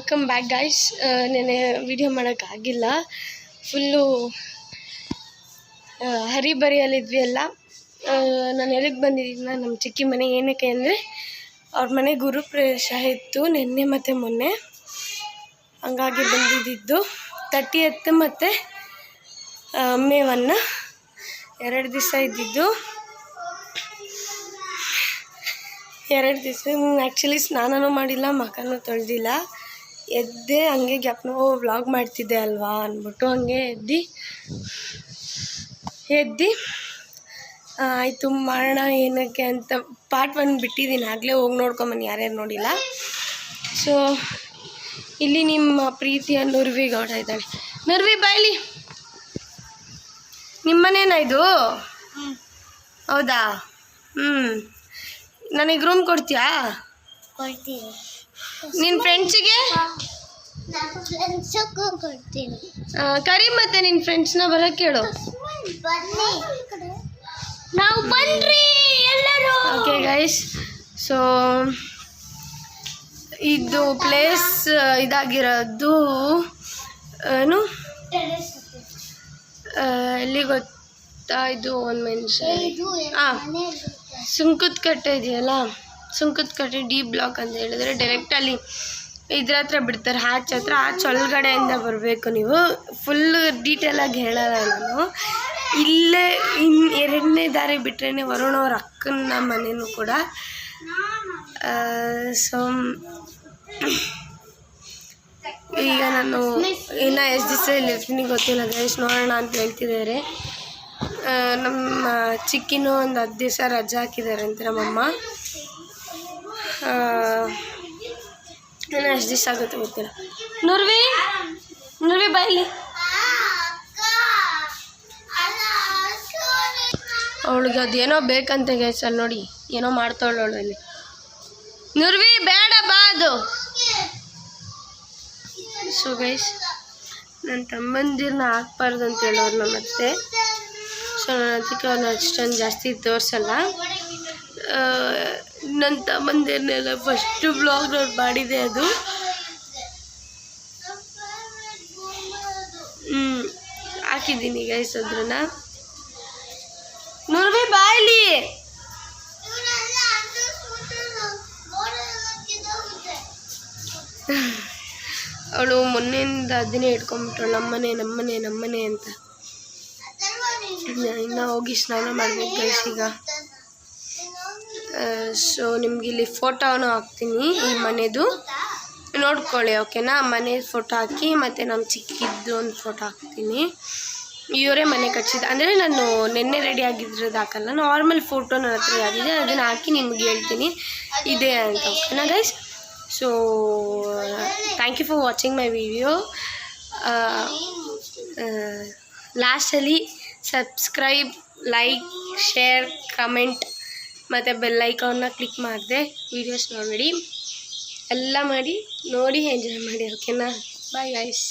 Welcome back guys. ನೆನೆ video ಮಾಡೋಕ್ಕಾಗಿಲ್ಲ, full ಹರಿಬರಿಯಲ್ಲಿದ್ವಿ ಎಲ್ಲ. ನಾನು ಎಲ್ಲಿಗೆ ಬಂದಿದ್ದೀನಿ ನಮ್ಮ ಚಿಕ್ಕಿ ಮನೆ, ಏನಕ್ಕೆ ಅಂದರೆ ಅವ್ರ ಮನೆ ಗುರುಪ್ರವೇಶ ಇತ್ತು ನಿನ್ನೆ ಮತ್ತು ಮೊನ್ನೆ, ಹಂಗಾಗಿ ಬಂದಿದ್ದು. 30th ಮತ್ತು May 1 2 ದಿವಸ ಇದ್ದಿದ್ದು. 2 ದಿವಸ ಆ್ಯಕ್ಚುಲಿ ಸ್ನಾನನೂ ಮಾಡಿಲ್ಲ, ಮಖನೂ ತೊಳೆದಿಲ್ಲ. ಎದ್ದೆ ಹಂಗೆ ಗ್ಯಾಪ್ನೋ ವ್ಲಾಗ್ ಮಾಡ್ತಿದ್ದೆ ಅಲ್ವಾ ಅಂದ್ಬಿಟ್ಟು ಹಂಗೆ ಎದ್ದು ಆಯಿತು ಮಾಡೋಣ ಏನಕ್ಕೆ ಅಂತ ಪಾರ್ಟ್ 1 ಬಿಟ್ಟಿದ್ದೀನಿ, ಆಗಲೇ ಹೋಗಿ ನೋಡ್ಕೊಂಬನ್ನಿ ಯಾರ್ಯಾರು ನೋಡಿಲ್ಲ. ಸೊ ಇಲ್ಲಿ ನಿಮ್ಮ ಪ್ರೀತಿಯ ನುರ್ವಿ ಗೌಡ ಇದ್ದಾಳೆ. ನುರ್ವಿ ಬಾಯ್ಲಿ, ನಿಮ್ಮನೇನಾ ಇದು? ಹೌದಾ? ನನಗೆ ರೂಮ್ ಕೊಡ್ತೀಯಾ? ಕೊಡ್ತೀನಿ. ನಿನ್ನ ಫ್ರೆಂಡ್ಸಿಗೆ ಕೊಡ್ತೀನಿ. ಕರಿ ಮತ್ತೆ ನಿನ್ನ ಫ್ರೆಂಡ್ಸ್ನ ಬರೋಕ್ಕೆ ಹೇಳು. ನಾವು ಬನ್ರಿ ಎಲ್ಲರೂ. ಓಕೆ ಗೈಸ್, ಸೊ ಇದು ಪ್ಲೇಸ್ ಇದಾಗಿರೋದು ಏನು ಎಲ್ಲಿ ಗೊತ್ತಾ? ಇದು ಒಂದು ಮೆನ್ಷನ್ ಸುಂಕದಕಟ್ಟೆ ಇದೆಯಲ್ಲ, ಸುಂಕದಕಟ್ಟೆ ಡಿ ಬ್ಲಾಕ್ ಅಂತ ಹೇಳಿದ್ರೆ ಡೈರೆಕ್ಟಲ್ಲಿ ಇದ್ರ ಹತ್ರ ಬಿಡ್ತಾರೆ, ಹ್ಯಾಚ್ ಹತ್ರ. ಹ್ಯಾಚ್ ಒಳಗಡೆಯಿಂದ ಬರಬೇಕು ನೀವು. ಫುಲ್ಲು ಡೀಟೇಲಾಗಿ ಹೇಳಲ್ಲ ನಾನು. ಇಲ್ಲೇ 2ನೇ ದಾರಿ ಬಿಟ್ರೇ ವರುಣ್ ಅವ್ರ ಅಕ್ಕನ ಮನೆಯೂ ಕೂಡ. ಸೊ ಈಗ ನಾನು ಇನ್ನು ಎಷ್ಟು ದಿವಸ ಇಲ್ಲಿರ್ತೀನಿ ಗೊತ್ತಿಲ್ಲ ಗೈಸ್, ನೋಡೋಣ ಅಂತ ಹೇಳ್ತಿದ್ದಾರೆ. ನಮ್ಮ ಚಿಕ್ಕಿನೂ ಒಂದು 10 ದಿವಸ ರಜೆ ಹಾಕಿದ್ದಾರೆ ಅಂತ ನಮ್ಮಮ್ಮ. ನಾನು ಎಷ್ಟು ದಿವಸ ಆಗುತ್ತೆ ಗೊತ್ತಿಲ್ಲ. ನುರ್ವಿ ಬಾಯ್ಲಿ, ಅವಳಿಗೆ ಅದೇನೋ ಬೇಕಂತೆ ಗೈಸ್, ಅಲ್ಲಿ ನೋಡಿ ಏನೋ ಮಾಡ್ತಾವಳು ಅಲ್ಲಿ. ನುರ್ವಿ ಬೇಡ ಬಾ ಅದು. ಸೊ ಗೈಸ್, ನನ್ನ ತಮ್ಮಂದಿರನ್ನ ಹಾಕ್ಬಾರ್ದು ಅಂತ ಹೇಳೋರು ನಮ್ಮ ಅತ್ತೆ. ಸೊ ನಾನು ಅದಕ್ಕೆ ಅವ್ರನ್ನ ಅಷ್ಟೊಂದು ಜಾಸ್ತಿ ತೋರಿಸಲ್ಲ. ನನ್ನ ತಮ್ಮಂದಿರನ್ನೆಲ್ಲ ಫಸ್ಟು ಬ್ಲಾಗ್ ನೋಡಿ ಮಾಡಿದೆ ಅದು. ಹಾಕಿದ್ದೀನಿ ಗೈಸ್ ಅದ್ರನ್ನ. ನುರ್ವಿ ಬಾಯ್ಲಿ, ಅವಳು ಮೊನ್ನೆಯಿಂದ ಅದನ್ನೇ ಇಟ್ಕೊಂಡ್ಬಿಟ್ರು, ನಮ್ಮನೆ ಅಂತ. ಇನ್ನು ಹೋಗಿ ಸ್ನಾನ ಮಾಡ್ಬೇಕು ಗೈಸ್ ಈಗ. ಸೊ ನಿಮ್ಗೆ ಇಲ್ಲಿ ಫೋಟೋನು ಹಾಕ್ತೀನಿ ಈ ಮನೆದು, ನೋಡ್ಕೊಳ್ಳಿ ಓಕೆನಾ. ಮನೆ ಫೋಟೋ ಹಾಕಿ ಮತ್ತು ನಮ್ಮ ಚಿಕ್ಕಿದ್ದು ಒಂದು ಫೋಟೋ ಹಾಕ್ತೀನಿ. ಇವರೇ ಮನೆ ಕಟ್ಸಿದ್ದು, ಅಂದರೆ ನಾನು ನಿನ್ನೆ ರೆಡಿ ಆಗಿದ್ರದ್ದು ಹಾಕಲ್ಲ, ನಾರ್ಮಲ್ ಫೋಟೋ ನನ್ನ ಹತ್ರ ಯಾರಿದೆ ಅದನ್ನು ಹಾಕಿ ನಿಮ್ಗೆ ಹೇಳ್ತೀನಿ ಇದೆ ಅಂತ, ಓಕೆನಾ guys. So thank you for watching my video. ಲಾಸ್ಟಲ್ಲಿ ಸಬ್ಸ್ಕ್ರೈಬ್, ಲೈಕ್, ಶೇರ್, ಕಮೆಂಟ್ ಮತ್ತು ಬೆಲ್ ಐಕಾನ್ನ ಕ್ಲಿಕ್ ಮಾಡಿದೆ ವೀಡಿಯೋಸ್ ನೋಡಬೇಡಿ, ಎಲ್ಲ ಮಾಡಿ ನೋಡಿ ಎಂಜಾಯ್ ಮಾಡಿ, ಓಕೆನಾ. Bye guys.